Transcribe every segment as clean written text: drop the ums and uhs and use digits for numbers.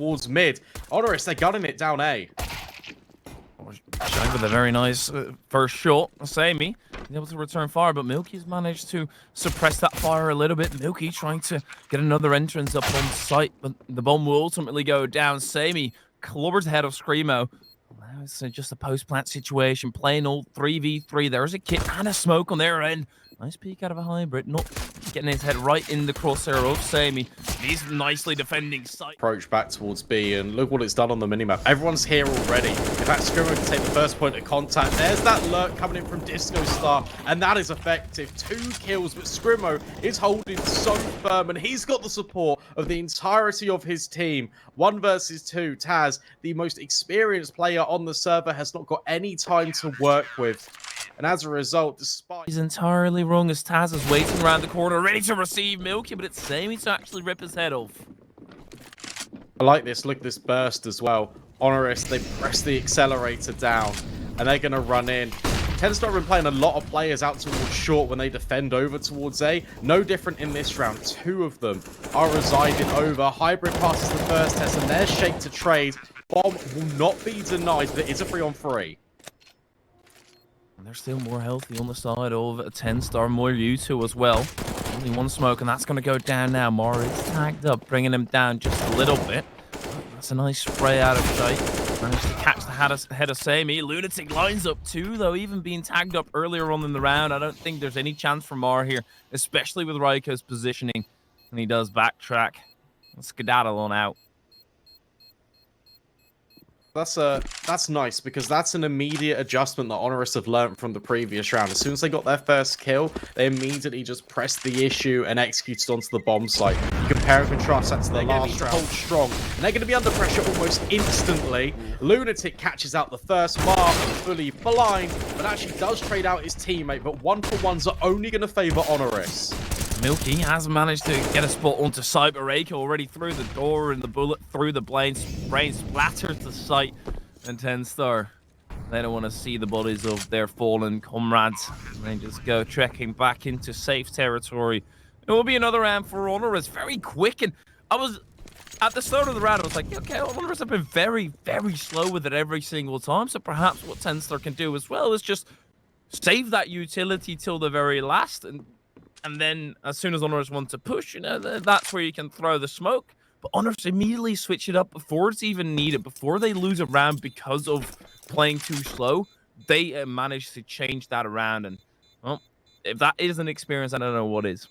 towards mid. HONORIS, they're gunning it down A. Shine with a very nice first shot. Sammy able to return fire, but Milky's managed to suppress that fire a little bit. Milky trying to get another entrance up on site, but the bomb will ultimately go down. Sammy clubbers ahead of Screamo. Now it's just a post-plant situation, playing all 3v3. There's a kit and a smoke on their end. Nice peek out of a hybrid, not getting his head right in the crosshair of Sammy. He's nicely defending site. Approach back towards B, and look what it's done on the minimap. Everyone's here already. In fact, Screamo can take the first point of contact. There's that lurk coming in from TenstaR, and that is effective. 2 kills, but Screamo is holding so firm, and he's got the support of the entirety of his team. 1 versus 2. Taz, the most experienced player on the server, has not got any time to work with. And as a result, despite... He's entirely wrong as Taz is waiting around the corner, ready to receive Milky, but it's Sammy to actually rip his head off. I like this. Look at this burst as well. HONORIS, they press the accelerator down, and they're going to run in. TenstaR have been playing a lot of players out towards short when they defend over towards A. No different in this round. 2 of them are residing over. Hybrid passes the first test, and there's Shake to trade. Bomb will not be denied, but it is a 3-on-3. And they're still more healthy on the side of TenstaR, more U2 as well. Only 1 smoke, and that's going to go down now. Mara is tagged up, bringing him down just a little bit. That's a nice spray out of sight. Managed to catch the head of Sammy. Lunatic lines up too, though, even being tagged up earlier on in the round. I don't think there's any chance for Mara here, especially with Raiko's positioning. And he does backtrack. Skedaddle on out. That's nice, because that's an immediate adjustment that HONORIS have learned from the previous round. As soon as they got their first kill, they immediately just pressed the issue and executed onto the bomb site. You compare and contrast that to the last round. Hold strong, and they're going to be under pressure almost instantly. Lunatic catches out the first mark, fully blind, but actually does trade out his teammate. But 1-for-1s are only going to favor HONORIS. Milky has managed to get a spot onto site, but Raiko already through the door, and the bullet through the brain splatters the site. And TenstaR, they don't want to see the bodies of their fallen comrades. They just go trekking back into safe territory. It will be another round for HONORIS, very quick. And I was, at the start of the round, I was like, okay, HONORIS have been very, very slow with it every single time. So perhaps what TenstaR can do as well is just save that utility till the very last. And then as soon as HONORIS wants to push, you know, that's where you can throw the smoke. But HONORIS immediately switch it up before it's even needed, before they lose a round because of playing too slow. They managed to change that around. And, well, if that isn't experience, I don't know what is.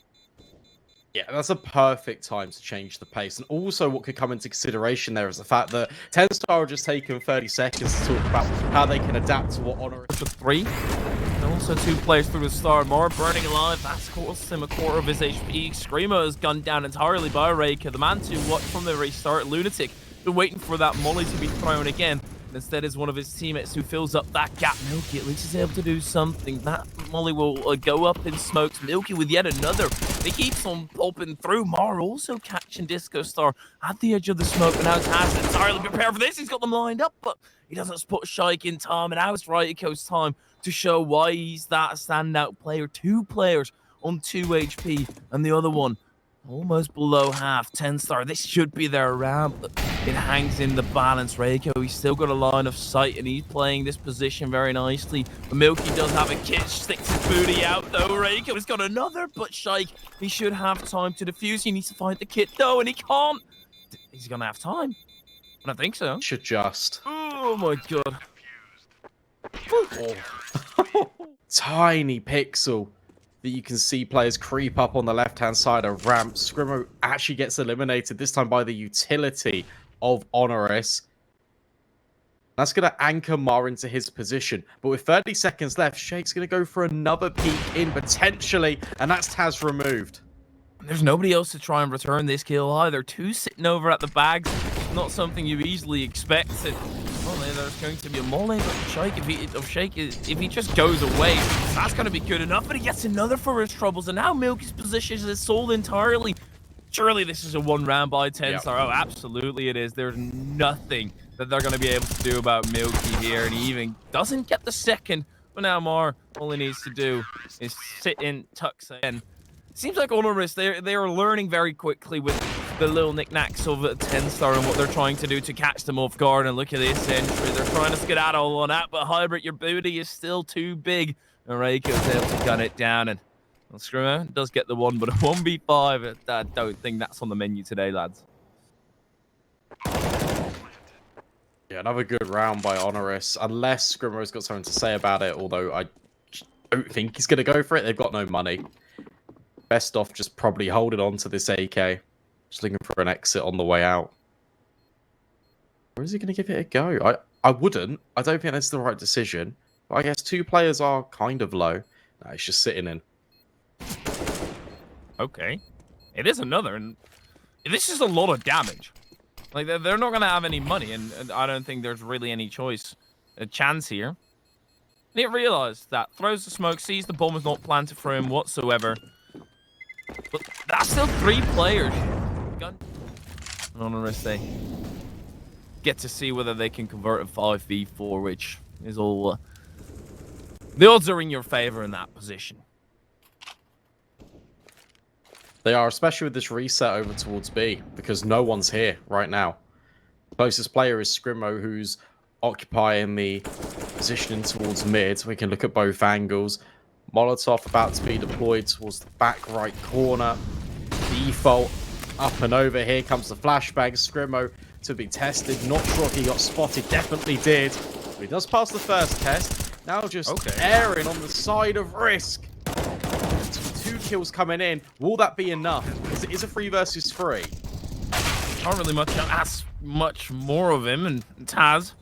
Yeah, that's a perfect time to change the pace. And also what could come into consideration there is the fact that TenstaR are just taking 30 seconds to talk about how they can adapt to what HONORIS... For 3. And also 2 players through the star. Mara burning alive. That's cost him a quarter of his HP. Screamo is gunned down entirely by Raiko. The man to watch from the restart. Lunatic been waiting for that molly to be thrown again. Instead is one of his teammates who fills up that gap. Milky at least is able to do something. That molly will go up in smokes. Milky with yet another. He keeps on popping through. Mar also catching TenstaR at the edge of the smoke. And now Taz entirely prepared for this. He's got them lined up, but he doesn't spot Shike in time. And now it's Raiko's time to show why he's that standout player. 2 players on 2 HP, and the other one almost below half. TenstaR, this should be their round, but it hangs in the balance. Raiko, he's still got a line of sight, and he's playing this position very nicely. But Milky does have a kit, sticks his booty out, though. Raiko has got another, but Shike, he should have time to defuse. He needs to find the kit, though, and he can't. Is he going to have time? I don't think so. Should just. Oh, my God. Oh. Tiny pixel that you can see players creep up on the left-hand side of ramp. Screamo actually gets eliminated, this time by the utility of HONORIS. That's going to anchor Mar into his position. But with 30 seconds left, Shake's going to go for another peek in, potentially, and that's Taz removed. There's nobody else to try and return this kill either. 2 sitting over at the bags. Not something you easily expected. Well, there's going to be a molly, but Shake, if he just goes away, that's going to be good enough. But he gets another for his troubles, and now Milky's position is sold entirely. Surely this is a 1 round by TenstaR. Yep. Oh, absolutely it is. There's nothing that they're going to be able to do about Milky here, and he even doesn't get the second. But now Mar, all he needs to do is sit in, tucks in. Seems like HONORIS, they are learning very quickly with the little knickknacks of TenstaR and what they're trying to do to catch them off guard. And look at this entry. They're trying to skedaddle on that, but Hybrid, your booty is still too big. And Reiko's able to gun it down. And well, Scrimmo does get the one, but a 1v5, I don't think that's on the menu today, lads. Yeah, another good round by HONORIS, unless Scrimmo's got something to say about it, although I don't think he's going to go for it. They've got no money. Best off just probably holding on to this AK. Just looking for an exit on the way out. Or is he going to give it a go? I wouldn't. I don't think that's the right decision. But I guess two players are kind of low. No, he's just sitting in. Okay. It is another, and this is a lot of damage. Like, they're not going to have any money, and I don't think there's really any a chance here. Didn't realize that. Throws the smoke, sees the bomb is not planted for him whatsoever. But that's still 3 players. Gun. HONORIS, they get to see whether they can convert a 5v4, which is all... the odds are in your favor in that position. They are, especially with this reset over towards B, because no one's here right now. Closest player is Scrimmo, who's occupying the positioning towards mid. We can look at both angles. Molotov about to be deployed towards the back right corner. Default up and over. Here comes the flashbang. Scrimmo to be tested. Not sure if he got spotted. Definitely did. But he does pass the first test. Now just airing on the side of risk. 2 kills coming in. Will that be enough? Because it is a 3 versus 3. Can't really ask much more of him, and Taz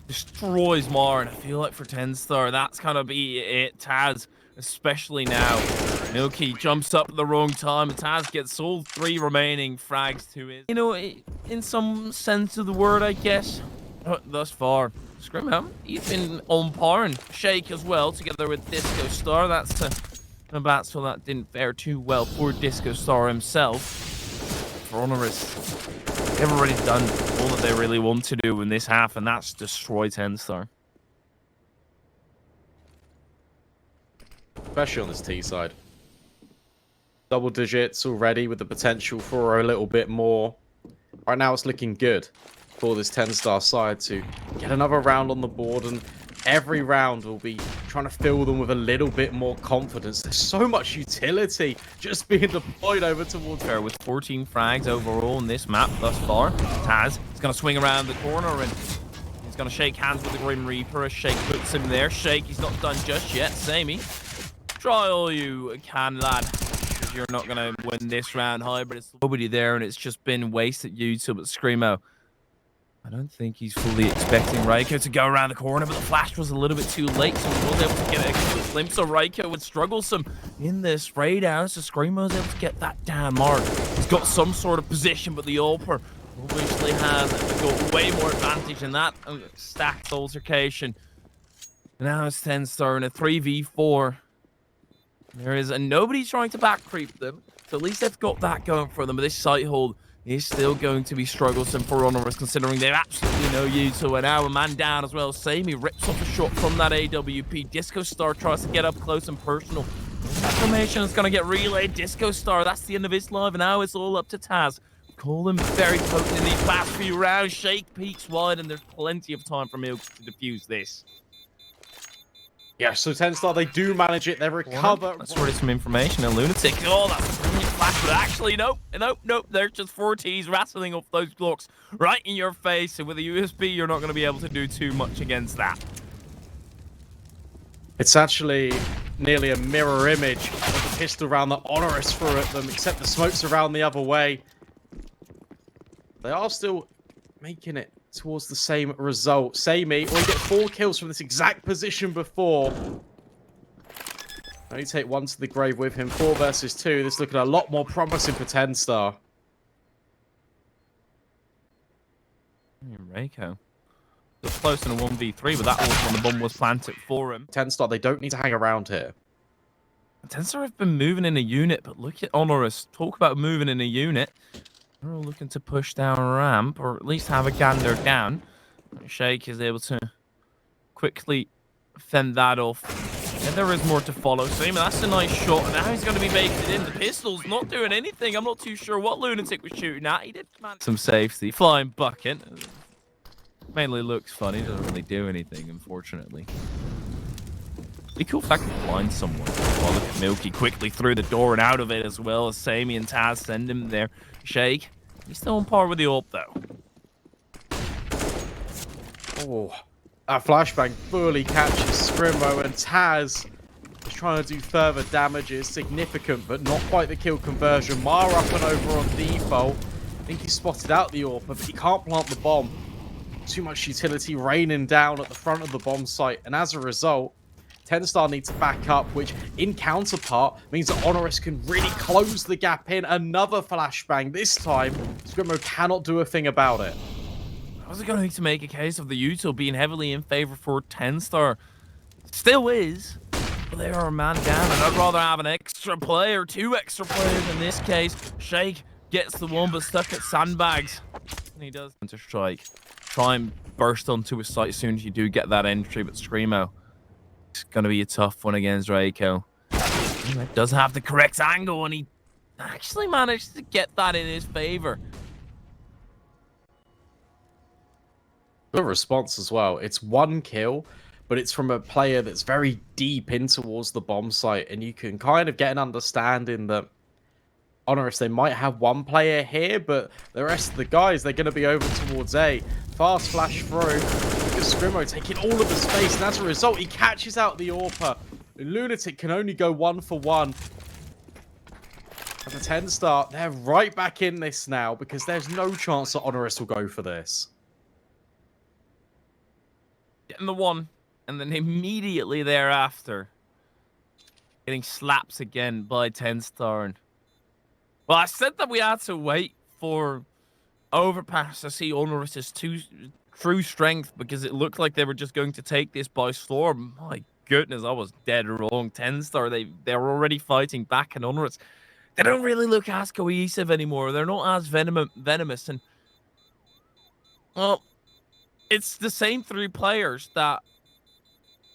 destroys Mar, and I feel like for TenstaR, that's gonna be it. Taz, especially now. Milky jumps up at the wrong time, and Taz gets all 3 remaining frags to his. You know, in some sense of the word, I guess. Thus far, Scrimmo, he's been on par, and Shake as well, together with TenstaR. That's a battle that didn't fare too well. Poor TenstaR himself. For HONORIS, they've already done all that they really want to do in this half, and that's destroy TenstaR. Especially on this T side. Double digits already with the potential for a little bit more. Right now it's looking good for this TenstaR side to get another round on the board, and every round will be trying to fill them with a little bit more confidence. There's so much utility just being deployed over towards there. With 14 frags overall in this map thus far, Taz is going to swing around the corner, and he's going to shake hands with the Grim Reaper as Shake puts him there. Shake, he's not done just yet. Samey, try all you can, lad, because you're not going to win this round. Hybrid, it's nobody there, and it's just been wasted YouTube at Screamo. I don't think he's fully expecting Reiko to go around the corner, but the flash was a little bit too late, so he was able to get a glimpse of Reiko would struggle some in this raid out, so Screamo's able to get that down mark. He's got some sort of position, but the Ulper obviously has got way more advantage in that stacked altercation. Now it's TenstaR in a 3v4. There is, and nobody's trying to back creep them, so at least they've got that going for them, but this site hold is still going to be strugglesome for HONORIS, considering they've absolutely no use. So now a man down as well. Samey rips off a shot from that AWP. TenstaR tries to get up close and personal. Information is going to get relayed. TenstaR, that's the end of his live, and now it's all up to Taz. Call him very potent in these last few rounds. Shake peeks wide, and there's plenty of time for Milk to defuse this. Yeah, so TenstaR, they do manage it. They recover. Let's sort of some information. And Lunatic. Oh, that's a brilliant flash. But actually, nope. They're just 4 Ts rattling off those Glocks right in your face. And with a USB, you're not going to be able to do too much against that. It's actually nearly a mirror image of the pistol round that HONORIS threw at them, except the smoke's around the other way. They are still making it towards the same result. Samey will get 4 kills from this exact position before. Only take 1 to the grave with him. 4 versus 2. This is looking a lot more promising for TenstaR. Reiko. It's close in a 1v3, but that was when the bomb was planted for him. TenstaR, they don't need to hang around here. TenstaR have been moving in a unit, but look at HONORIS. Talk about moving in a unit. They're all looking to push down a ramp, or at least have a gander down. Shake is able to quickly fend that off. And there is more to follow. Same, that's a nice shot. And now he's going to be baked in. The pistol's not doing anything. I'm not too sure what Lunatic was shooting at. He did manage some safety. Flying bucket. Mainly looks funny. Doesn't really do anything, unfortunately. Be cool if I could blind someone. Oh, look at Milky quickly through the door and out of it as well as Sammy and Taz send him there. Shake. He's still on par with the AWP, though. Oh, that flashbang fully catches Scrimo, and Taz is trying to do further damages. Significant, but not quite the kill conversion. Mar up and over on default. I think he spotted out the AWP, but he can't plant the bomb. Too much utility raining down at the front of the bomb site, and as a result, TenstaR needs to back up, which in counterpart means that HONORIS can really close the gap in. Another flashbang. This time, Scrimo cannot do a thing about it. I was going to need to make a case of the util being heavily in favor for TenstaR. Still is, but they are a man down, and I'd rather have an extra player, 2 extra players in this case. Shake gets the one, but stuck at sandbags. And he does to strike. Try and burst onto his site as soon as you do get that entry, but Screamo, it's going to be a tough one against Reiko. He does have the correct angle, and he actually managed to get that in his favor. Good response as well. It's 1 kill, but it's from a player that's very deep in towards the bomb site, and you can kind of get an understanding that HONORIS, they might have 1 player here, but the rest of the guys, they're going to be over towards A. Fast flash through. Look at Scrimo taking all of the space, and as a result, he catches out the AWPer. Lunatic can only go 1 for 1. And the TenstaR, they're right back in this now, because there's no chance that HONORIS will go for this. Getting the 1, and then immediately thereafter, getting slaps again by TenstaR. Well, I said that we had to wait for Overpass to see HONORIS' true strength, because it looked like they were just going to take this by storm. My goodness, I was dead wrong. TenstaR, they're already fighting back, and HONORIS, they don't really look as cohesive anymore. They're not as venomous, and well, it's the same 3 players that...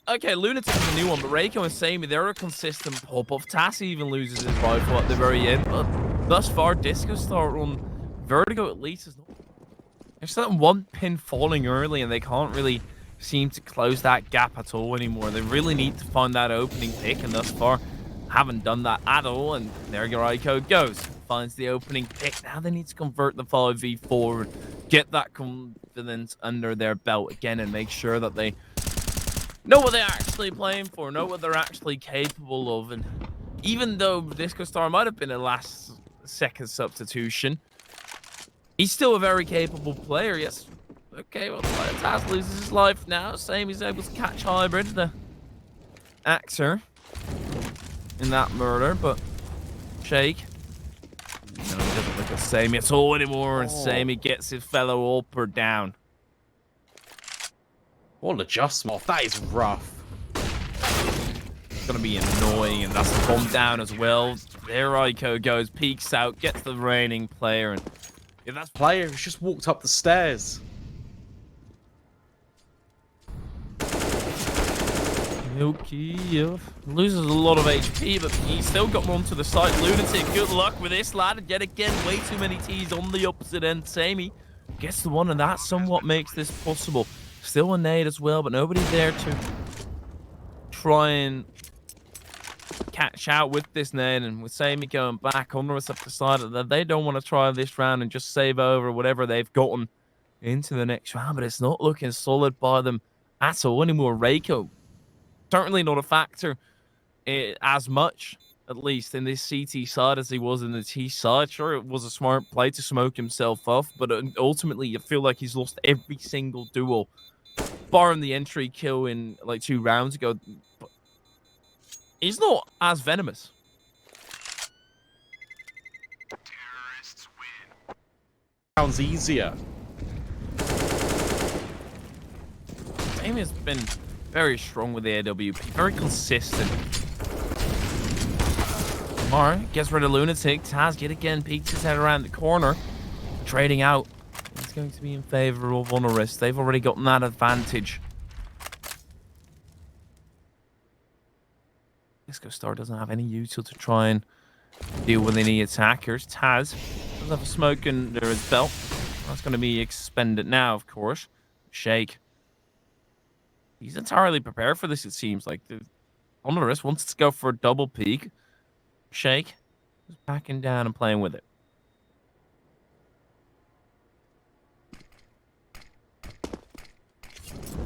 Okay, Lunatic is a new one, but Reiko and Sammy, they're a consistent pop-off. Tassi even loses his rifle at the very end, but thus far, DiscoStar on Vertigo at least is not... There's that 1 pin falling early, and they can't really seem to close that gap at all anymore. They really need to find that opening pick, and thus far, haven't done that at all, and there Reiko goes. Finds the opening pick. Now they need to convert the 5v4, get that confidence under their belt again, and make sure that they know what they're actually playing for, know what they're actually capable of. And even though DiscoStar might have been a last-second substitution, he's still a very capable player. Yes. Okay, well, Taz loses his life now. Same, he's able to catch Hybrid, the Axer, in that murder, but Shake, no, he doesn't look at Sammy at all anymore, and Sammy gets his fellow AWPer down. What an adjustment. That is rough. It's going to be annoying, and that's the bomb down as well. There Reiko goes, peeks out, gets the reigning player, and if that's Player who's just walked up the stairs. Milky loses a lot of HP, but he's still got one to the side. Lunatic, good luck with this lad. Yet again, way too many T's on the opposite end. Sammy gets the 1, and that somewhat makes this possible. Still a nade as well, but nobody there to try and catch out with this nade. And with Sammy going back, HONORIS have decided that they don't want to try this round and just save over whatever they've gotten into the next round. But it's not looking solid by them at all anymore. Reiko, certainly not a factor as much, at least in this CT side, as he was in the T side. Sure, it was a smart play to smoke himself off, but ultimately you feel like he's lost every single duel, barring the entry kill in like 2 rounds ago. But he's not as venomous. Terrorists win. Sounds easier. Amy has been very strong with the AWP, very consistent. Mar gets rid of Lunatic. Taz yet again peeks his head around the corner, trading out. It's going to be in favor of HONORIS. They've already gotten that advantage. TenstaR doesn't have any util to try and deal with any attackers. Taz does have a smoke under his belt. That's going to be expended now, of course. Shake. He's entirely prepared for this, it seems like. The HONORIS wants to go for a double peek. Shake is backing down and playing with it.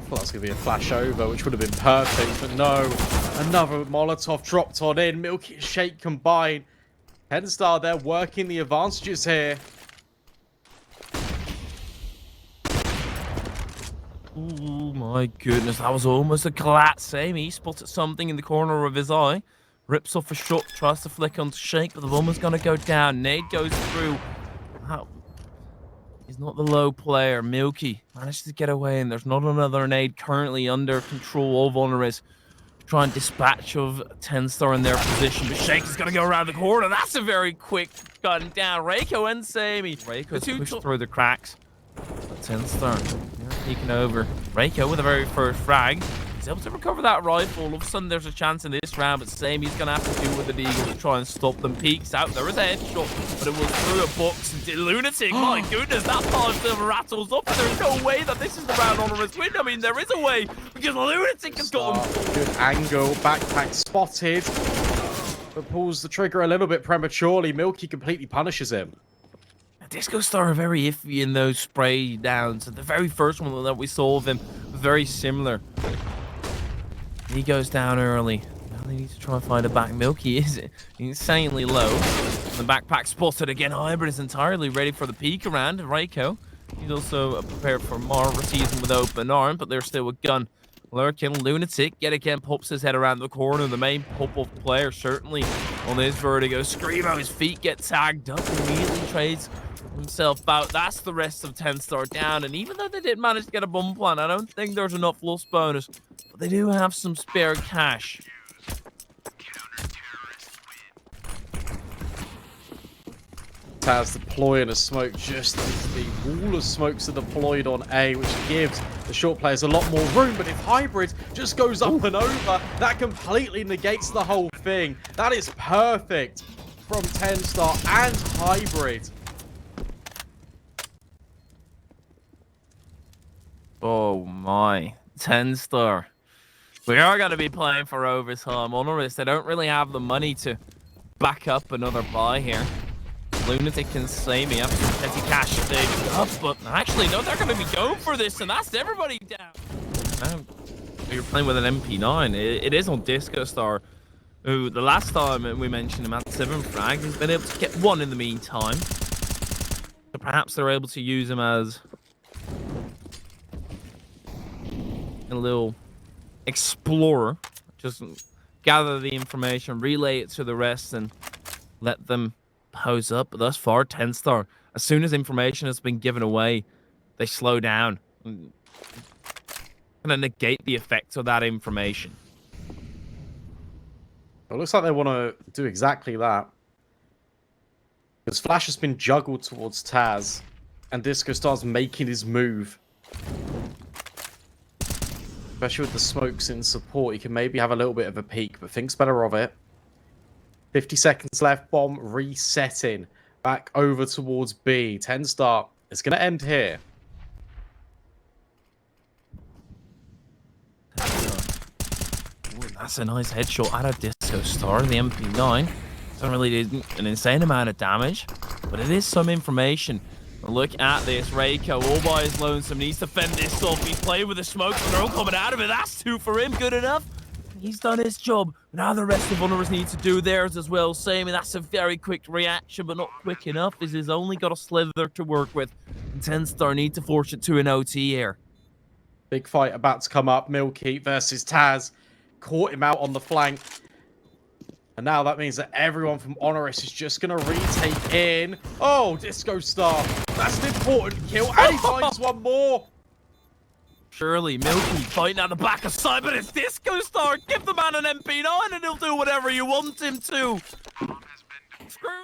Well, that's going to be a flash over, which would have been perfect, but no. Another Molotov dropped on in. Milky and Shake combined. TenstaR, they're working the advantages here. Oh my goodness, that was almost a collapse. Same, he spotted something in the corner of his eye. Rips off a shot, tries to flick onto Shake, but the woman's going to go down. Nade goes through. Wow. He's not the low player. Milky manages to get away, and there's not another nade currently under control of HONORIS. Try and dispatch of TenstaR in their position, but Shake is going to go around the corner. That's a very quick gun down. Reiko and Sammy. Reiko's pushed through the cracks. But TenstaR peeking over. Reiko with the very first frag. He's able to recover that rifle. All of a sudden, there's a chance in this round, but Sammy's going to have to deal with the Eagle to try and stop them. Peeks out. There is a headshot, but it was through a box. Lunatic, my goodness, that part still rattles up. There's no way that this is the round HONORIS win. I mean, there is a way, because Lunatic has got him. Good angle. Backpack spotted. But pulls the trigger a little bit prematurely. Milky completely punishes him. TenstaR are very iffy in those spray downs. The very first one that we saw of him was very similar. He goes down early. Now they need to try and find a back. Milky is insanely low. And the backpack spotted again. Hybrid is entirely ready for the peek around. Reiko, he's also prepared for more. Receives him with open arm, but there's still a gun lurking. Lunatic yet again pops his head around the corner. The main pop-off player certainly on this Vertigo. Screamo, his feet get tagged up. Immediately trades himself out. That's the rest of TenstaR down. And even though they did manage to get a bomb plant, I don't think there's enough loss bonus. But they do have some spare cash. Taz deploying a smoke just as the wall of smokes are deployed on A, which gives the short players a lot more room. But if Hybrid just goes up and over, that completely negates the whole thing. That is perfect from TenstaR and Hybrid. Oh my, TenstaR. We are going to be playing for overtime. HONORIS, they don't really have the money to back up another buy here. Lunatic and Sammy have some petty cash saved up, but actually, no, they're going to be going for this, and that's everybody down. You're playing with an MP9. It is on DiscoStar, who the last time we mentioned him had 7 frags. He's been able to get 1 in the meantime. So perhaps they're able to use him as a little explorer. Just gather the information, relay it to the rest, and let them pose up. But thus far, TenstaR, as soon as information has been given away, they slow down. Going to negate the effects of that information. It looks like they want to do exactly that. Because Flash has been juggled towards Taz, and DiscoStar's making his move. Especially with the smokes in support, he can maybe have a little bit of a peek, but thinks better of it. 50 seconds left, bomb resetting. Back over towards B. TenstaR is going to end here. Ooh, that's a nice headshot out of DiscoStar. The MP9 doesn't really do an insane amount of damage, but it is some information. Look at this. Reiko all by his lonesome needs to fend this off. He's playing with the smoke, and they're all coming out of it. That's 2 for him. Good enough. He's done his job. Now the rest of HONORIS need to do theirs as well. Same, that's a very quick reaction, but not quick enough, as he's only got a slither to work with. And TenstaR need to force it to an OT here. Big fight about to come up. Milky versus Taz. Caught him out on the flank. And now that means that everyone from HONORIS is just going to retake in. Oh, DiscoStar. That's an important kill. And he finds one more. Surely, Milky fighting out the back of side, but it's DiscoStar. Give the man an MP9 and he'll do whatever you want him to. Screw